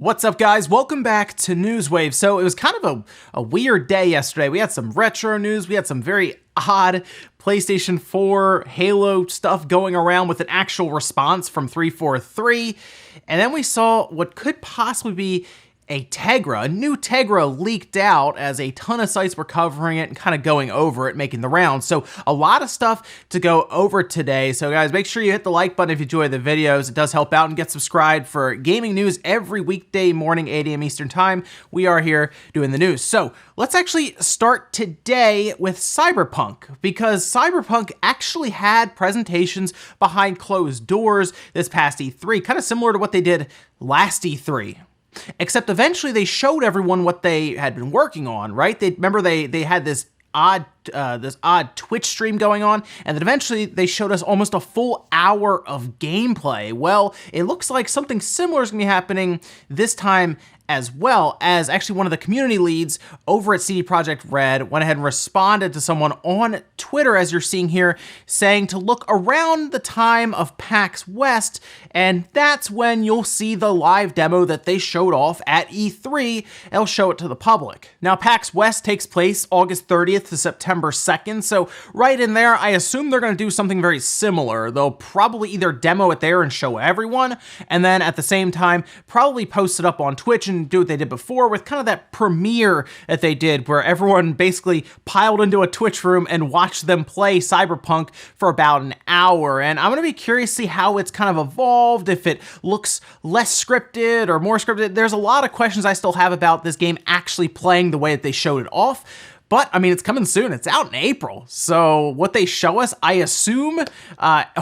What's up, guys? Welcome back to Newswave. So it was kind of a weird day yesterday. We had some retro news. We had some very odd PlayStation 4 Halo stuff going around with an actual response from 343. And then we saw what could possibly be a new Tegra leaked out as a ton of sites were covering it and kind of going over it, making the rounds. So a lot of stuff to go over today. So guys, make sure you hit the like button if you enjoy the videos. It does help out, and get subscribed for gaming news every weekday morning, 8 a.m. Eastern time. We are here doing the news. So let's actually start today with Cyberpunk, because Cyberpunk actually had presentations behind closed doors this past E3, kind of similar to what they did last E3. Except eventually they showed everyone what they had been working on, right? Remember they had this odd Twitch stream going on, and then eventually they showed us almost a full hour of gameplay. Well, it looks like something similar is gonna be happening this time, as well as actually one of the community leads over at CD Projekt Red went ahead and responded to someone on Twitter, as you're seeing here, saying to look around the time of PAX West, and that's when you'll see the live demo that they showed off at E3. They'll show it to the public. Now, PAX West takes place August 30th to September 2nd, so right in there, I assume they're gonna do something very similar. They'll probably either demo it there and show everyone, and then at the same time, probably post it up on Twitch and do what they did before with kind of that premiere that they did, where everyone basically piled into a Twitch room and watched them play Cyberpunk for about an hour. And I'm gonna be curious to see how it's kind of evolved, if it looks less scripted or more scripted. There's a lot of questions I still have about this game actually playing the way that they showed it off. But, I mean, it's coming soon. It's out in April. So what they show us, I assume, at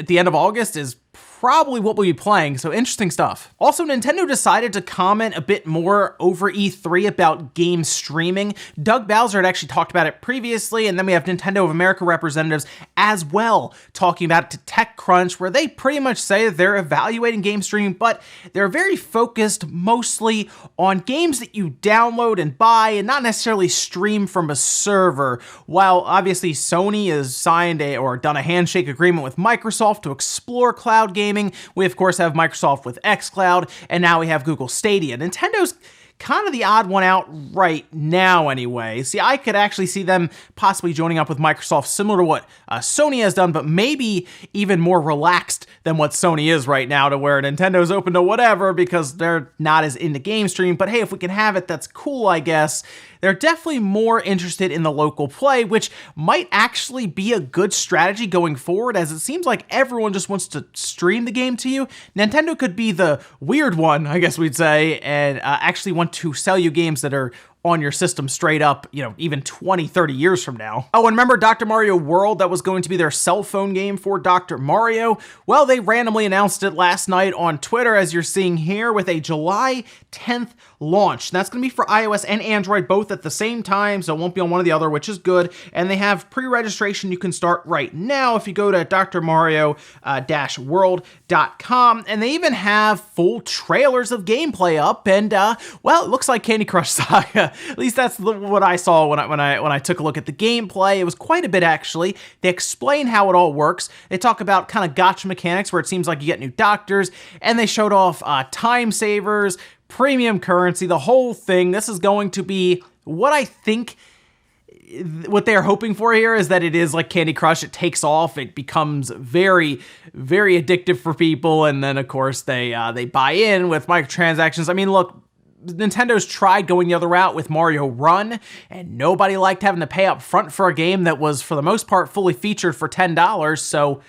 the end of August is probably what we'll be playing, so interesting stuff. Also, Nintendo decided to comment a bit more over E3 about game streaming. Doug Bowser had actually talked about it previously, and then we have Nintendo of America representatives as well talking about it to TechCrunch, where they pretty much say that they're evaluating game streaming, but they're very focused mostly on games that you download and buy and not necessarily stream from a server. While obviously Sony has signed or done a handshake agreement with Microsoft to explore cloud gaming, we of course have Microsoft with xCloud, and now we have Google Stadia. Nintendo's kind of the odd one out right now anyway. See, I could actually see them possibly joining up with Microsoft, similar to what Sony has done, but maybe even more relaxed than what Sony is right now, to where Nintendo's open to whatever because they're not as into game stream. But hey, if we can have it, that's cool, I guess. They're definitely more interested in the local play, which might actually be a good strategy going forward, as it seems like everyone just wants to stream the game to you. Nintendo could be the weird one, I guess we'd say, and actually want to sell you games that are on your system straight up, you know, even 20, 30 years from now. Oh, and remember Dr. Mario World? That was going to be their cell phone game for Dr. Mario. Well, they randomly announced it last night on Twitter, as you're seeing here, with a July 10th launch. And that's going to be for iOS and Android both at the same time, so it won't be on one or the other, which is good. And they have pre-registration you can start right now if you go to drmario-world.com. And they even have full trailers of gameplay up, and well, it looks like Candy Crush Saga. At least that's what I saw when I took a look at the gameplay. It was quite a bit, actually. They explain how it all works. They talk about kind of gotcha mechanics, where it seems like you get new doctors, and they showed off time savers, premium currency, the whole thing. This is going to be what I think. What they're hoping for here is that it is like Candy Crush. It takes off. It becomes very, very addictive for people, and then of course they buy in with microtransactions. I mean, look, Nintendo's tried going the other route with Mario Run, and nobody liked having to pay up front for a game that was, for the most part, fully featured for $10, so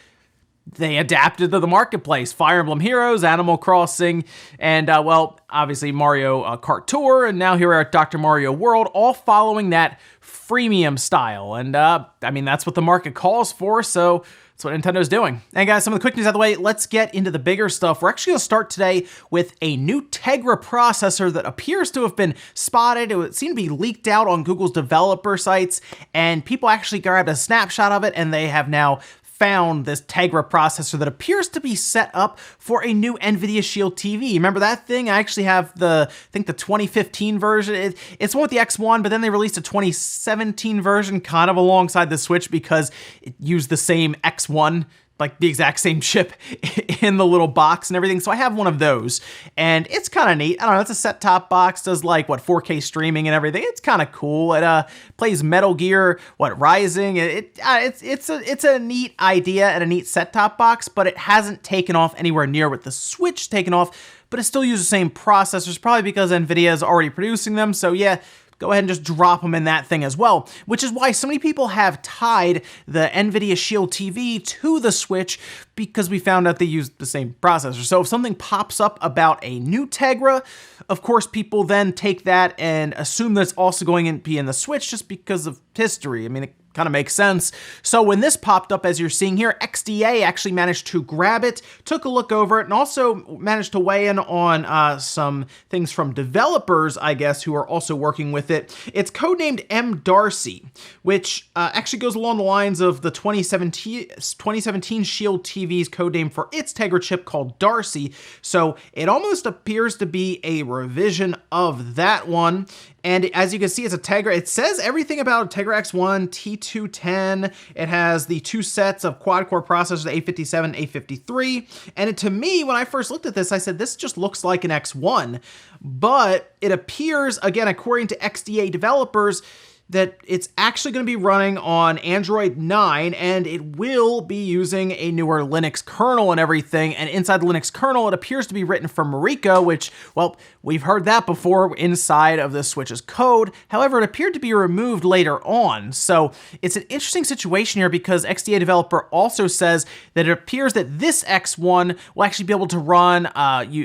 they adapted to the marketplace. Fire Emblem Heroes, Animal Crossing, and, well, obviously Mario Kart Tour, and now here we are at Dr. Mario World, all following that freemium style. And, I mean, that's what the market calls for, so that's what Nintendo's doing. And guys, some of the quick news out of the way, let's get into the bigger stuff. We're actually gonna start today with a new Tegra processor that appears to have been spotted. It seemed to be leaked out on Google's developer sites, and people actually grabbed a snapshot of it, and they have now found this Tegra processor that appears to be set up for a new Nvidia Shield TV. Remember that thing? I actually have I think the 2015 version. It's one with the X1, but then they released a 2017 version kind of alongside the Switch because it used the same X1 like the exact same chip in the little box and everything. So I have one of those, and it's kind of neat. I don't know, it's a set-top box, does like, what, 4K streaming and everything. It's kind of cool. It plays Metal Gear, Rising. It's a neat idea and a neat set-top box, but it hasn't taken off anywhere near what the Switch taken off, but it still uses the same processors, probably because Nvidia is already producing them. So yeah, go ahead and just drop them in that thing as well, which is why so many people have tied the Nvidia Shield TV to the Switch, because we found out they use the same processor. So if something pops up about a new Tegra, of course, people then take that and assume that it's also going to be in the Switch just because of history. I mean, it kind of makes sense. So when this popped up, as you're seeing here, XDA actually managed to grab it, took a look over it, and also managed to weigh in on some things from developers, I guess, who are also working with it. It's codenamed M. Darcy, which actually goes along the lines of the 2017 Shield TV's codename for its Tegra chip called Darcy. So it almost appears to be a revision of that one. And as you can see, it's a Tegra. It says everything about Tegra X1, T210. It has the two sets of quad-core processors, the A57, A53. And to me, when I first looked at this, I said, this just looks like an X1. But it appears, again, according to XDA developers, that it's actually going to be running on Android 9, and it will be using a newer Linux kernel and everything. And inside the Linux kernel, it appears to be written from Mariko, which, well, we've heard that before inside of the Switch's code. However, it appeared to be removed later on. So it's an interesting situation here, because XDA developer also says that it appears that this X1 will actually be able to run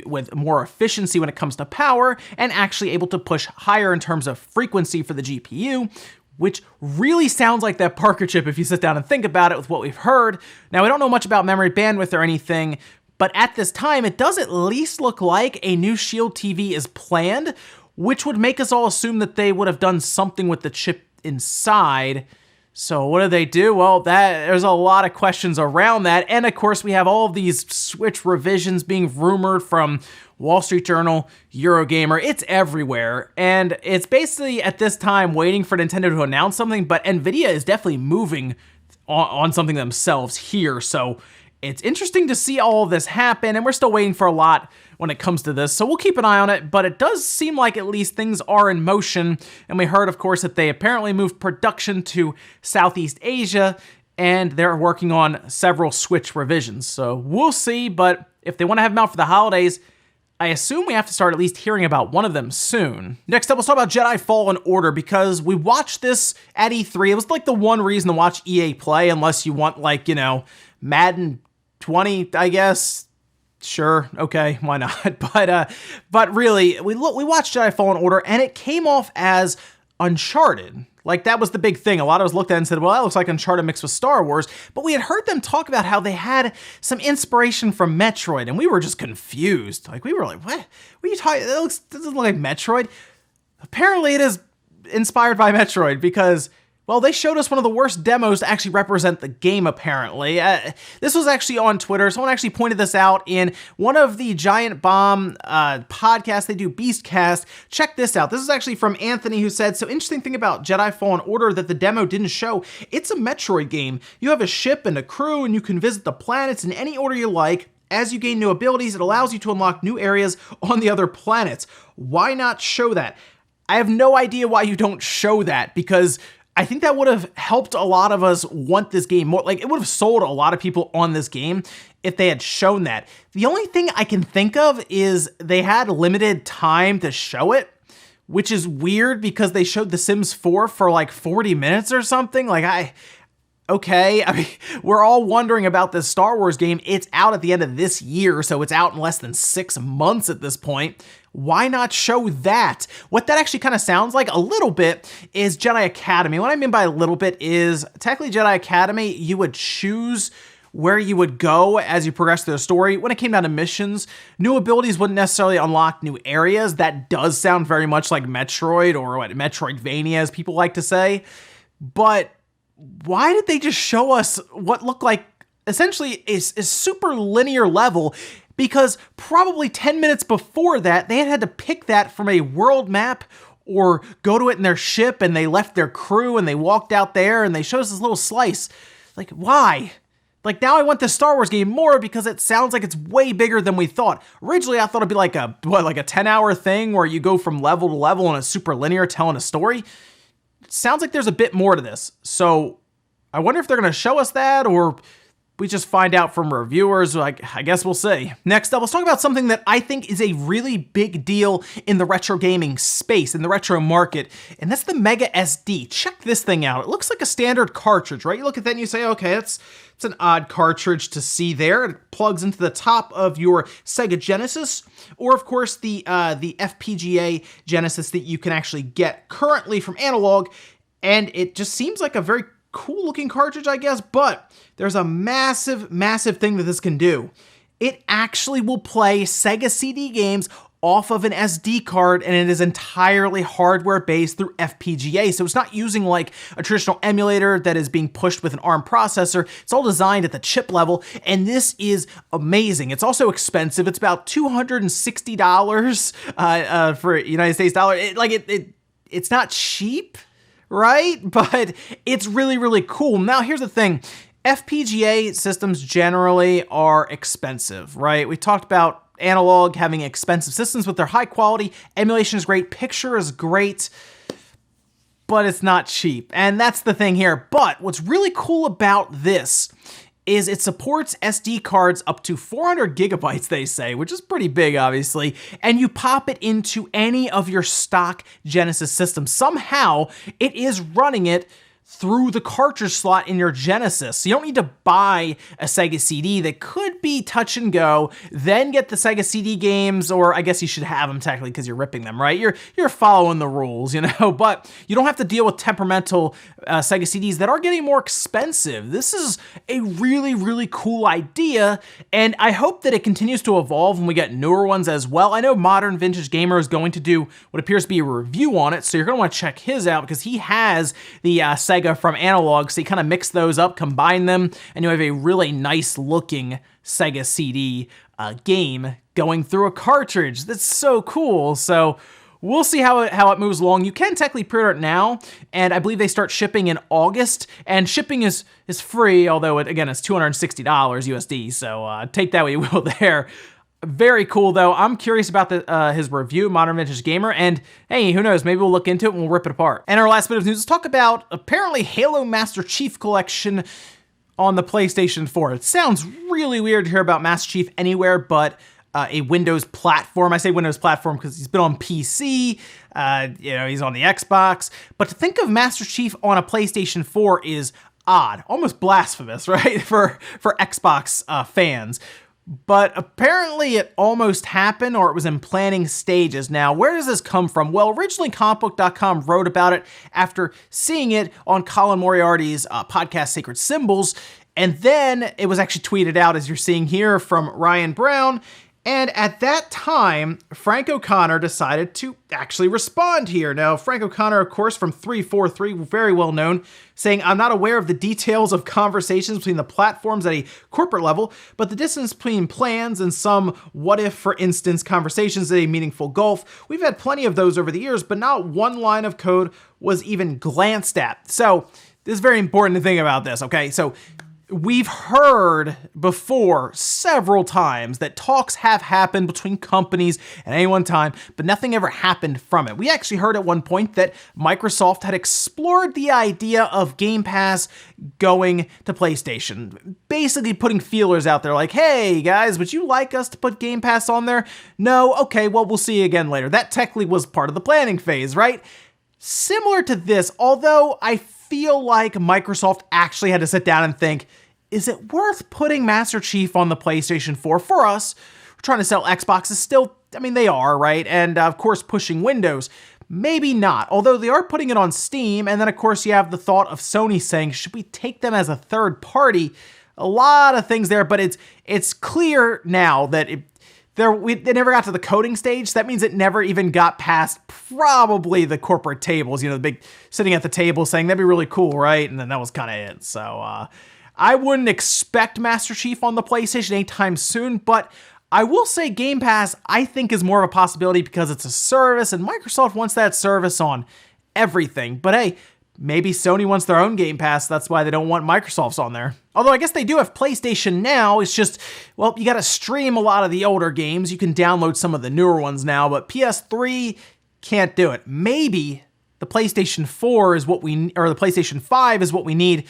with more efficiency when it comes to power, and actually able to push higher in terms of frequency for the GPU, which really sounds like that Parker chip if you sit down and think about it with what we've heard. Now, we don't know much about memory bandwidth or anything, but at this time, it does at least look like a new Shield TV is planned, which would make us all assume that they would have done something with the chip inside. So what do they do? Well, there's a lot of questions around that. And of course, we have all of these Switch revisions being rumored from Wall Street Journal, Eurogamer. It's everywhere. And it's basically at this time waiting for Nintendo to announce something, but Nvidia is definitely moving on something themselves here. So it's interesting to see all of this happen, and we're still waiting for a lot when it comes to this, so we'll keep an eye on it, but it does seem like at least things are in motion. And we heard, of course, that they apparently moved production to Southeast Asia, and they're working on several Switch revisions. So we'll see, but if they want to have them out for the holidays, I assume we have to start at least hearing about one of them soon. Next up, let's talk about Jedi Fallen Order, because we watched this at E3. It was like the one reason to watch EA play, unless you want, like, you know, Madden 20, I guess. Sure, okay, why not? But really, we watched Jedi Fallen Order, and it came off as Uncharted. Like, that was the big thing. A lot of us looked at it and said, well, that looks like Uncharted mixed with Star Wars. But we had heard them talk about how they had some inspiration from Metroid, and we were just confused. Like, we were like, what are you talking? This doesn't look like Metroid. Apparently, it is inspired by Metroid, because, well, they showed us one of the worst demos to actually represent the game, apparently. This was actually on Twitter. Someone actually pointed this out in one of the Giant Bomb podcasts. They do Beastcast. Check this out. This is actually from Anthony, who said, so interesting thing about Jedi Fallen Order that the demo didn't show. It's a Metroid game. You have a ship and a crew, and you can visit the planets in any order you like. As you gain new abilities, it allows you to unlock new areas on the other planets. Why not show that? I have no idea why you don't show that, because I think that would have helped a lot of us want this game more. Like, it would have sold a lot of people on this game if they had shown that. The only thing I can think of is they had limited time to show it, which is weird, because they showed The Sims 4 for like 40 minutes or something. Like, okay, I mean, we're all wondering about this Star Wars game. It's out at the end of this year, so it's out in less than 6 months at this point. Why not show that? What that actually kind of sounds like a little bit is Jedi Academy. What I mean by a little bit is, technically Jedi Academy, you would choose where you would go as you progress through the story. When it came down to missions, new abilities wouldn't necessarily unlock new areas. That does sound very much like Metroid, or what, Metroidvania, as people like to say. But why did they just show us what looked like essentially a super linear level? Because probably 10 minutes before that, they had to pick that from a world map or go to it in their ship, and they left their crew and they walked out there and they showed us this little slice. Like, why? Like, now I want this Star Wars game more because it sounds like it's way bigger than we thought. Originally, I thought it'd be like a 10-hour thing where you go from level to level and it's super linear telling a story. It sounds like there's a bit more to this. So I wonder if they're going to show us that, or we just find out from reviewers. Like, I guess we'll see. Next up, let's talk about something that I think is a really big deal in the retro gaming space, in the retro market, and that's the Mega SD. Check this thing out. It looks like a standard cartridge, right? You look at that and you say, okay, it's an odd cartridge to see there. It plugs into the top of your Sega Genesis, or of course the FPGA Genesis that you can actually get currently from Analog, and it just seems like a very cool looking cartridge, I guess, but there's a massive thing that this can do. It actually will play Sega CD games off of an SD card, and it is entirely hardware based through FPGA. So it's not using like a traditional emulator that is being pushed with an ARM processor. It's all designed at the chip level, and this is amazing. It's also expensive. It's about $260 for United States dollar. It's not cheap, right? But it's really, really cool. Now, here's the thing. FPGA systems generally are expensive, right? We talked about Analog having expensive systems, but they're high quality. Emulation is great. Picture is great, but it's not cheap. And that's the thing here. But what's really cool about this is it supports SD cards up to 400 gigabytes, they say, which is pretty big, obviously, and you pop it into any of your stock Genesis systems. Somehow, it is running it through the cartridge slot in your Genesis. So you don't need to buy a Sega CD that could be touch and go, then get the Sega CD games, or I guess you should have them technically because you're ripping them, right? You're following the rules, but you don't have to deal with temperamental Sega CDs that are getting more expensive. This is a really, really cool idea, and I hope that it continues to evolve and we get newer ones as well. I know Modern Vintage Gamer is going to do what appears to be a review on it, so you're going to want to check his out because he has the Sega from Analog, so you kind of mix those up, combine them, and you have a really nice looking Sega CD game going through a cartridge. That's so cool. So we'll see how it moves along. You can technically pre-order it now, and I believe they start shipping in August, and shipping is free, although it's $260 USD, so take that what you will there. Very cool, though. I'm curious about his review, Modern Vintage Gamer, and hey, who knows, maybe we'll look into it and we'll rip it apart. And our last bit of news, let's talk about apparently Halo Master Chief Collection on the PlayStation 4. It sounds really weird to hear about Master Chief anywhere but a Windows platform. I say Windows platform because he's been on PC, he's on the Xbox, but to think of Master Chief on a PlayStation 4 is odd, almost blasphemous, right, for Xbox fans. But apparently it almost happened, or it was in planning stages. Now, where does this come from? Well, originally comicbook.com wrote about it after seeing it on Colin Moriarty's podcast Sacred Symbols, and then it was actually tweeted out, as you're seeing here, from Ryan Brown. And at that time, Frank O'Connor decided to actually respond here. Now, Frank O'Connor, of course, from 343, very well known, saying, "I'm not aware of the details of conversations between the platforms at a corporate level, but the distance between plans and some what-if, for instance, conversations at a meaningful gulf. We've had plenty of those over the years, but not one line of code was even glanced at." So this is very important to think about this, okay? So we've heard before several times that talks have happened between companies at any one time, but nothing ever happened from it. We actually heard at one point that Microsoft had explored the idea of Game Pass going to PlayStation, basically putting feelers out there like, hey guys, would you like us to put Game Pass on there? No? Okay, well, we'll see you again later. That technically was part of the planning phase, right? Similar to this, although I feel like Microsoft actually had to sit down and think, is it worth putting Master Chief on the PlayStation 4 for us? We're trying to sell Xboxes still. I mean, they are, right? And of course, pushing Windows. Maybe not, although they are putting it on Steam. And then, of course, you have the thought of Sony saying, should we take them as a third party? A lot of things there, but it's clear now that they never got to the coding stage. That means it never even got past probably the corporate tables, the big sitting at the table saying, that'd be really cool, right? And then that was kind of it. So I wouldn't expect Master Chief on the PlayStation anytime soon, but I will say Game Pass, I think, is more of a possibility because it's a service, and Microsoft wants that service on everything. But hey, maybe Sony wants their own Game Pass, that's why they don't want Microsoft's on there. Although I guess they do have PlayStation Now, it's just, well, you gotta stream a lot of the older games. You can download some of the newer ones now, but PS3 can't do it. Maybe the PlayStation 4 is what or the PlayStation 5 is what we need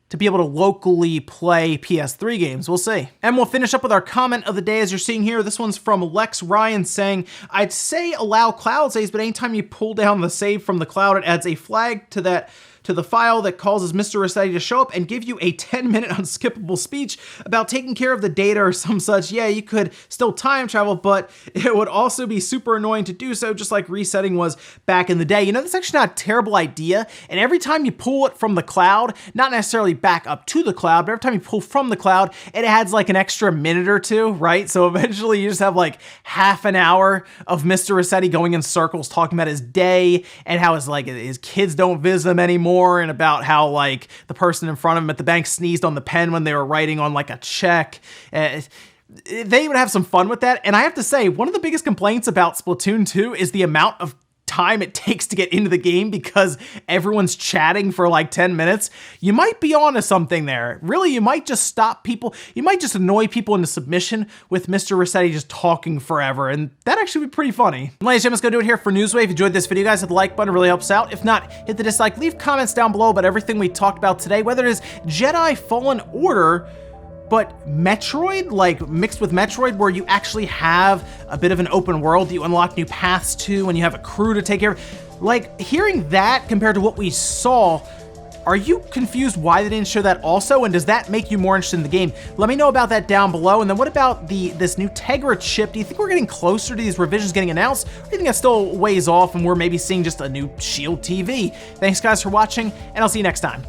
to be able to locally play PS3 games. We'll see. And we'll finish up with our comment of the day as you're seeing here. This one's from Lex Ryan saying, I'd say allow cloud saves, but anytime you pull down the save from the cloud, it adds a flag to the file that causes Mr. Rossetti to show up and give you a 10-minute unskippable speech about taking care of the data or some such. Yeah, you could still time travel, but it would also be super annoying to do so, just like resetting was back in the day. You know, that's actually not a terrible idea. And every time you pull it from the cloud, not necessarily back up to the cloud, but every time you pull from the cloud, it adds like an extra minute or two, right? So eventually you just have like half an hour of Mr. Rossetti going in circles talking about his day and how his kids don't visit him anymore, and about how like the person in front of him at the bank sneezed on the pen when they were writing on like a check. They would have some fun with that. And I have to say, one of the biggest complaints about Splatoon 2 is the amount of time it takes to get into the game because everyone's chatting for like 10 minutes. You might be onto something there. Really, you might just stop people. You might just annoy people into submission with Mr. Rossetti just talking forever, and that actually would be pretty funny. Ladies and gentlemen, let's go do it here for Newswave. If you enjoyed this video, guys, hit the like button. It really helps out. If not, hit the dislike. Leave comments down below about everything we talked about today, whether it is Jedi Fallen Order, but Metroid, like mixed with Metroid, where you actually have a bit of an open world that you unlock new paths to and you have a crew to take care of. Like, hearing that compared to what we saw, are you confused why they didn't show that also? And does that make you more interested in the game? Let me know about that down below. And then what about this new Tegra chip? Do you think we're getting closer to these revisions getting announced? Or do you think that's still ways off and we're maybe seeing just a new Shield TV? Thanks guys for watching, and I'll see you next time.